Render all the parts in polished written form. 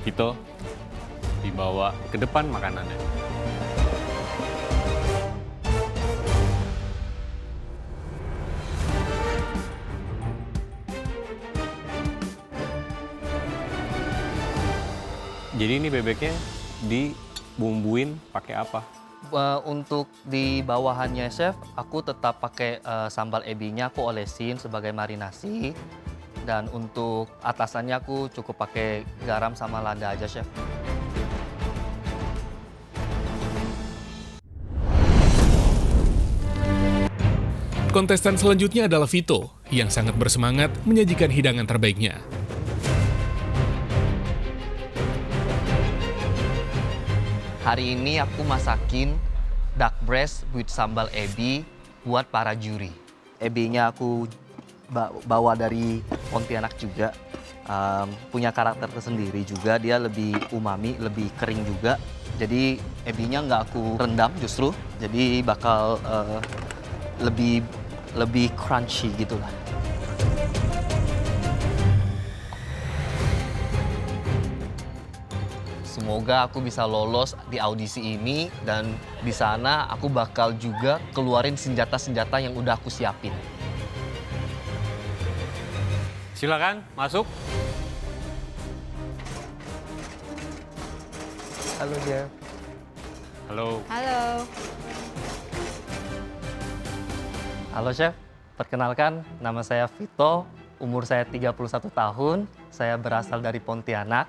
Vito, dibawa ke depan makanannya. Jadi ini bebeknya dibumbuin pakai apa? Untuk di bawahannya chef, aku tetap pakai sambal ebinya aku olesin sebagai marinasi. Dan untuk atasannya aku cukup pakai garam sama lada aja chef. Kontestan selanjutnya adalah Vito, yang sangat bersemangat menyajikan hidangan terbaiknya. Hari ini aku masakin duck breast with sambal ebi buat para juri. Ebinya aku bawa dari Pontianak juga. Punya karakter tersendiri juga, dia lebih umami, lebih kering juga. Jadi ebinya nggak aku rendam justru, jadi bakal lebih crunchy gitu lah. Semoga aku bisa lolos di audisi ini dan di sana aku bakal juga keluarin senjata-senjata yang udah aku siapin. Silakan masuk. Halo Jeff. Halo. Halo. Halo Chef, perkenalkan nama saya Vito, umur saya 31 tahun, saya berasal dari Pontianak,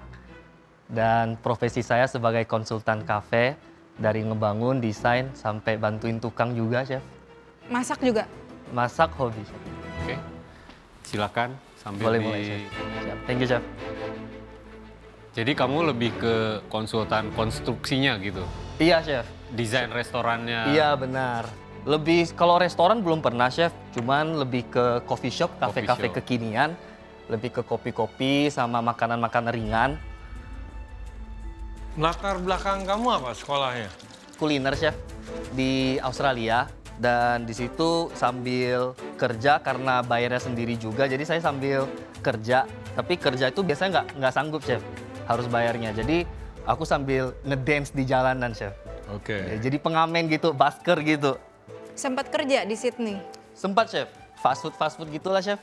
dan profesi saya sebagai konsultan kafe, dari ngebangun, desain, sampai bantuin tukang juga Chef. Masak juga? Masak hobi Chef. Oke. Silakan sambil Boleh Chef. Siap. Thank you Chef. Jadi kamu lebih ke konsultan konstruksinya gitu? Iya Chef. Desain restorannya? Iya benar. Lebih, kalau restoran belum pernah Chef, cuman lebih ke coffee shop, kafe-kafe shop. kekinian, lebih ke kopi-kopi sama makanan-makanan ringan. Latar belakang kamu apa sekolahnya? Kuliner Chef di Australia, dan di situ sambil kerja karena bayarnya sendiri juga, jadi saya sambil kerja. Tapi kerja itu biasanya nggak sanggup Chef, harus bayarnya. Jadi aku sambil ngedance di jalanan Chef. Oke. Ya, jadi pengamen gitu, busker gitu. Sempat kerja di Sydney? Sempat Chef, fast food gitulah Chef.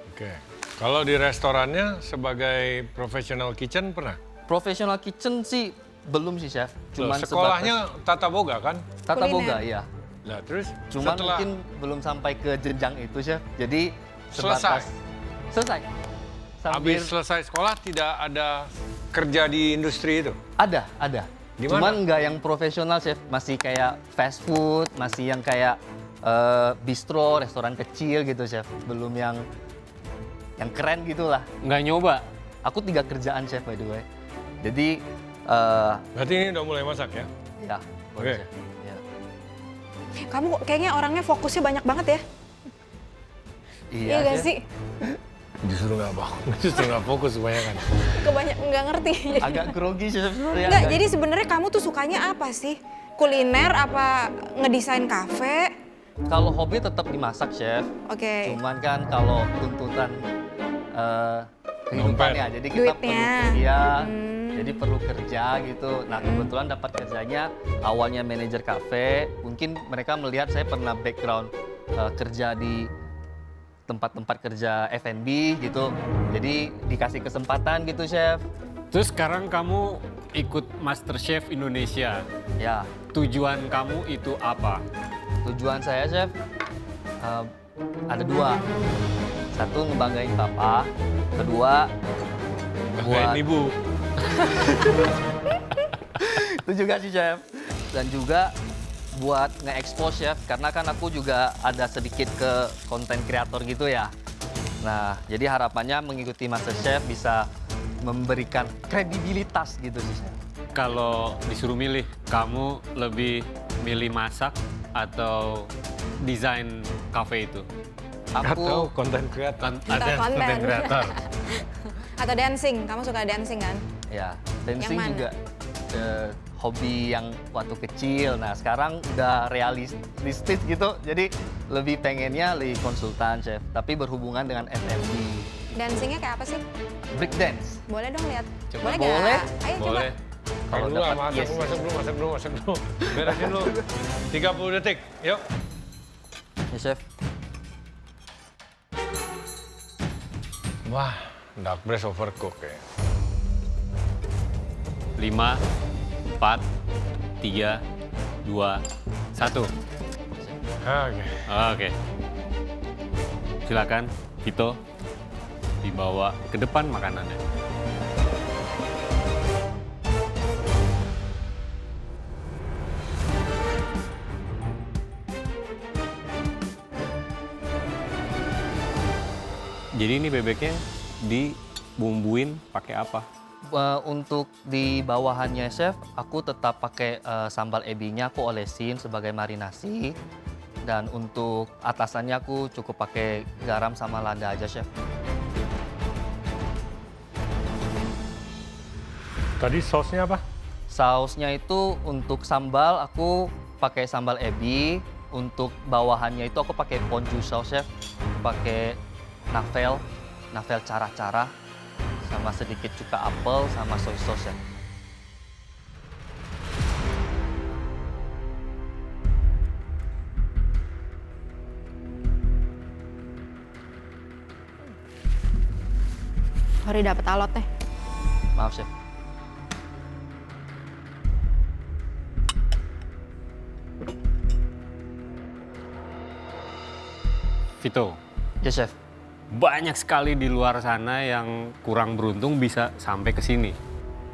Oke. Kalau di restorannya sebagai professional kitchen pernah? Professional kitchen sih belum sih Chef. Loh, Cuman sekolahnya Tata Boga kan? Tata kuliner. Boga iya. Nah, terus Cuman setelah mungkin belum sampai ke jenjang itu Chef. Jadi Selesai? Selesai. habis selesai sekolah tidak ada kerja di industri itu? Ada. Di Cuman mana? nggak yang profesional Chef, masih kayak fast food, masih yang kayak bistro, restoran kecil gitu Chef. Belum yang keren gitulah. Nggak nyoba? Aku 3 kerjaan Chef by the way. Jadi Berarti ini udah mulai masak ya? ya. Oke. Chef. Ya. Kamu kayaknya orangnya fokusnya banyak banget ya? Iya gak Chef. sih? Justru nggak fokus kebanyakan. Nggak ngerti. Agak grogi Chef sebenarnya. Nggak, agak- jadi sebenarnya kamu tuh sukanya apa sih? Kuliner apa ngedesain kafe? Kalau hobi tetap dimasak Chef. Oke. Cuman kan kalau tuntutan kehidupannya, jadi kita Duitnya. perlu kerja, jadi perlu kerja gitu. Nah kebetulan dapat kerjanya awalnya manajer kafe. Mungkin mereka melihat saya pernah background kerja di tempat-tempat kerja F&B gitu. Jadi dikasih kesempatan gitu Chef. Terus sekarang kamu ikut MasterChef Indonesia. Ya Tujuan kamu itu apa? tujuan saya Chef ada 2. Satu ngebanggain papa, kedua Banggain ibu. itu juga sih Chef. Dan juga buat nge-expose Chef, karena kan aku juga ada sedikit ke konten kreator gitu ya. Nah, jadi harapannya mengikuti MasterChef bisa memberikan kredibilitas gitu sih Chef. Kalau disuruh milih, kamu lebih milih masak atau desain kafe itu? Atau Aku konten kreator. Kan Atau ada konten. konten kreator. Atau dancing? Kamu suka dancing kan? ya dancing mana? juga hobi yang waktu kecil. Nah, sekarang udah realistis gitu. Jadi lebih pengennya lebih konsultan Chef, tapi berhubungan dengan F&B. Dancingnya kayak apa sih? Break dance. Boleh dong lihat. Coba. Boleh Boleh. nggak? Ayo Boleh. coba. Kalau Dulu lah, dapat yes. masak dulu. Beresin dulu. 30 detik, yuk. Ya, Chef. Wah, duck breast overcook ya. 5, 4, 3, 2, 1. Oke. Oke. Silakan, Vito, dibawa ke depan makanannya. Jadi ini bebeknya dibumbuin pakai apa? Untuk di bawahannya chef, aku tetap pakai sambal ebinya aku olesin sebagai marinasi. Dan untuk atasannya aku cukup pakai garam sama lada aja chef. Tadi sausnya apa? Sausnya itu untuk sambal aku pakai sambal ebi. Untuk bawahannya itu aku pakai ponzu saus chef. Pakai navel cara-cara. Sama sedikit cuka apel sama soy sauce ya. Sorry dapet alot nih. Maaf chef. Vito, Ya chef. banyak sekali di luar sana yang kurang beruntung bisa sampai ke sini.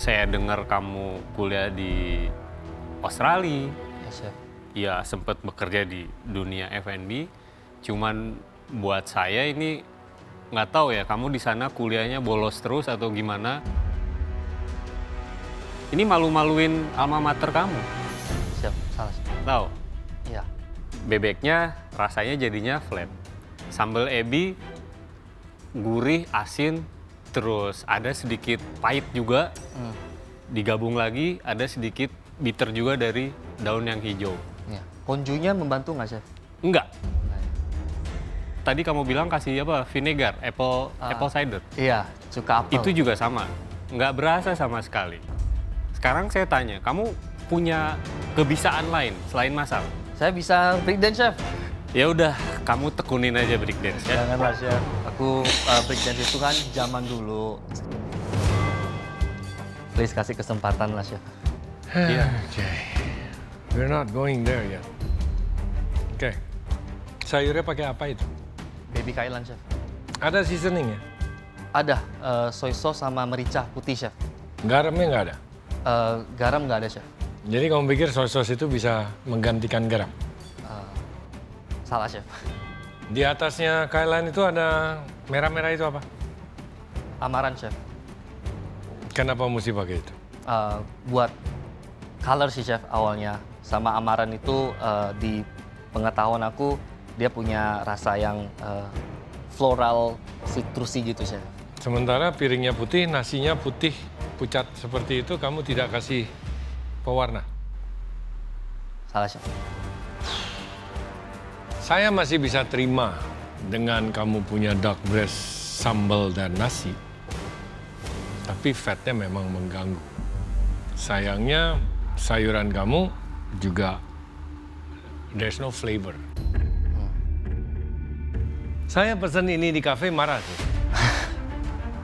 Saya dengar kamu kuliah di Australia, Ya chef. ya sempat bekerja di dunia F&B. Cuman buat saya ini nggak tahu ya, kamu di sana kuliahnya bolos terus atau gimana? Ini malu-maluin alma mater kamu, Chef, salah chef. tahu? Iya. Bebeknya rasanya jadinya flat. Sambal ebi gurih, asin, terus ada sedikit pahit juga. Digabung lagi ada sedikit bitter juga dari daun yang hijau. Iya. Ponjunya membantu nggak chef? Enggak. Nah, ya. Tadi kamu bilang kasih apa? Vinegar, apple cider. Iya, cuka apel. Itu juga sama. Nggak berasa sama sekali. Sekarang saya tanya, kamu punya kebiasaan lain selain masak? Saya bisa break dance chef. Ya udah, kamu tekunin aja breakdance ya. Janganlah chef. Aku break dance itu kan zaman dulu. Please kasih kesempatan lah chef. Iya. Oke. We're not going there yet. Oke. Sayurnya pakai apa itu? Baby kailan chef. Ada seasoning ya? Ada soy sauce sama merica putih chef. Garamnya nggak ada? Garam nggak ada chef. Jadi kamu pikir soy sauce itu bisa menggantikan garam? Salah chef. Di atasnya kailan itu ada merah-merah itu apa? Amaran chef. Kenapa mesti pakai itu? Buat color sih chef awalnya. Sama amaran itu di pengetahuan aku dia punya rasa yang floral citrusy gitu chef. Sementara piringnya putih, nasinya putih, pucat seperti itu, kamu tidak kasih pewarna. Salah chef. Saya masih bisa terima dengan kamu punya duck breast, sambal, dan nasi. Tapi fatnya memang mengganggu. Sayangnya sayuran kamu juga there's no flavor. Saya pesan ini di kafe marah tuh.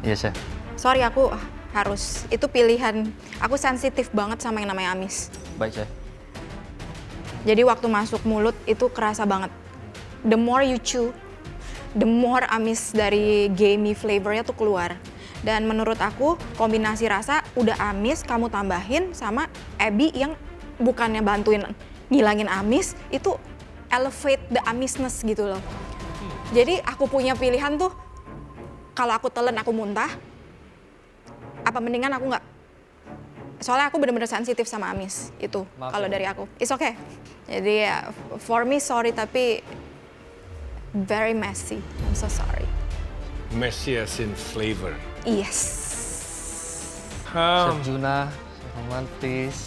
Iya chef. Sorry aku harus, itu pilihan. Aku sensitif banget sama yang namanya amis. Baik chef. Jadi waktu masuk mulut itu kerasa banget. The more you chew, the more amis dari gamey flavornya tuh keluar. Dan menurut aku kombinasi rasa udah amis, kamu tambahin sama ebi yang bukannya bantuin ngilangin amis, itu elevate the amisness gitu loh. Jadi aku punya pilihan tuh, kalau aku telan aku muntah, apa mendingan aku nggak. Soalnya aku bener-bener sensitif sama amis itu. Maaf Kalau ya. dari aku, it's okay. Jadi ya, for me sorry tapi very messy. I'm so sorry. Messy as in flavor. Yes. Chef Juna, chef romantis.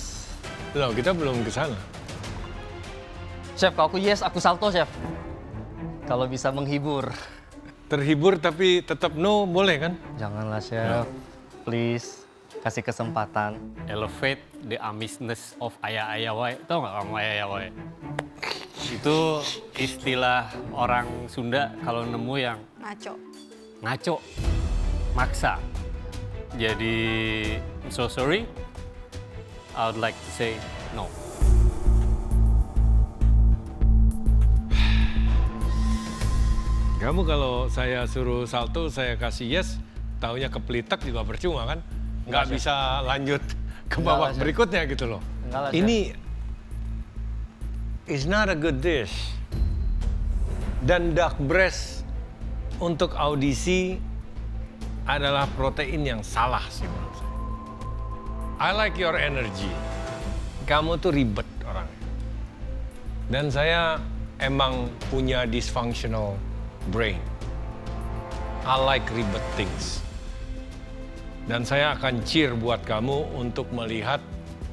Loh, kita belum ke sana. Chef, kalau aku yes, aku salto chef. Kalau bisa menghibur. terhibur tapi tetap no, boleh kan? Janganlah chef, please kasih kesempatan. Elevate the amishness of ayah-ayah wae. Tau nggak kamu ayah-ayah wae? Itu istilah orang Sunda kalau nemu yang ngaco, maksa. Jadi, I'm so sorry. I would like to say no. Kamu kalau saya suruh salto, saya kasih yes, taunya kepelitek juga percuma kan? Nggak bisa lanjut ke babak Enggak lah, Chef. berikutnya gitu loh. Enggak lah, Chef. Ini is not a good dish. Dan duck breast untuk audisi adalah protein yang salah sih menurut saya. I like your energy. Kamu tuh ribet orangnya. Dan saya emang punya dysfunctional brain. I like ribet things. Dan saya akan cheer buat kamu untuk melihat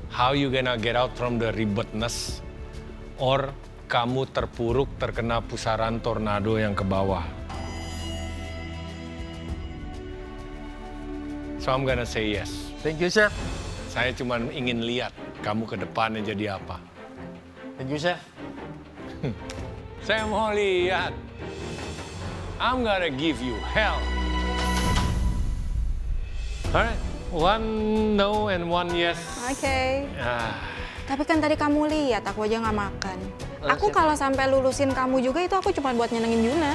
how you gonna get out from the ribetness or kamu terpuruk terkena pusaran tornado yang ke bawah. So I'm gonna say yes. Thank you chef. Saya cuma ingin lihat kamu ke depannya jadi apa. Thank you chef. Saya mau lihat. I'm gonna give you hell. Alright, one no and one yes. Oke. Ah, Tapi kan tadi kamu lihat aku aja nggak makan. Aku Chef. kalau sampai lulusin kamu juga itu aku cuma buat nyenengin Yuna.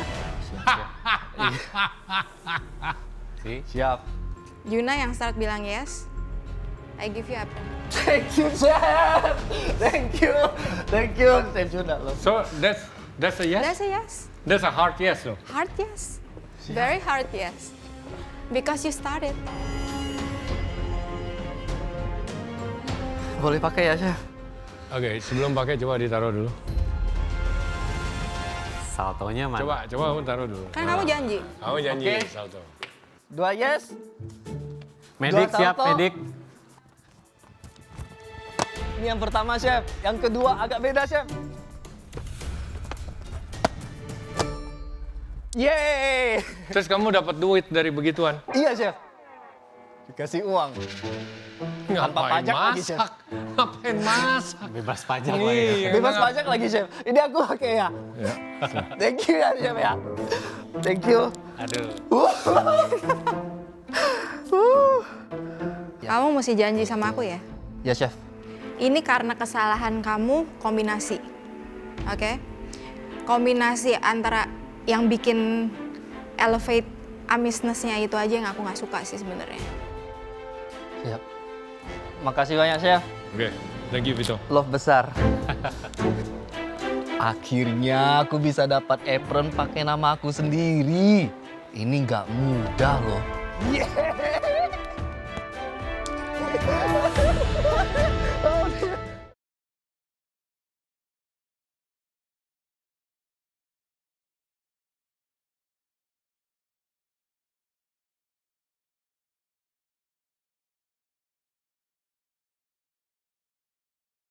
See? Siap. Yuna yang start bilang yes. I give you apple. Thank you chef. Thank you. Thank you. Chef Juna loh. so that's a yes? That's a yes. That's a hard yes loh. Hard yes. Very hard yes. Because you started. Boleh pakai ya chef? Oke, sebelum pakai coba ditaruh dulu. Saltonya mana? Coba kamu taruh dulu. Kan kamu janji. Kamu janji Oke. salto. 2 yes. Medik Dua siap, salto. medik. Ini yang pertama chef. Yang kedua agak beda chef. Yeay. Terus kamu dapat duit dari begituan? Iya chef. Dikasih uang. Ngapain pajak lagi, Chef. masak? Ngapain masak? Bebas pajak lah Iya. ya. Bebas pajak lagi chef. Ini aku pakai ya. Ya. Thank you ya chef ya. Thank you. Aduh. Kamu mesti janji sama aku ya. Ya chef. Ini karena kesalahan kamu kombinasi. Oke? Kombinasi antara yang bikin elevate amishness-nya itu aja yang aku nggak suka sih sebenarnya. Siap. Makasih banyak chef. Oke, thank you Vito. Love besar. Akhirnya aku bisa dapat apron pakai nama aku sendiri. Ini nggak mudah loh. Yeah.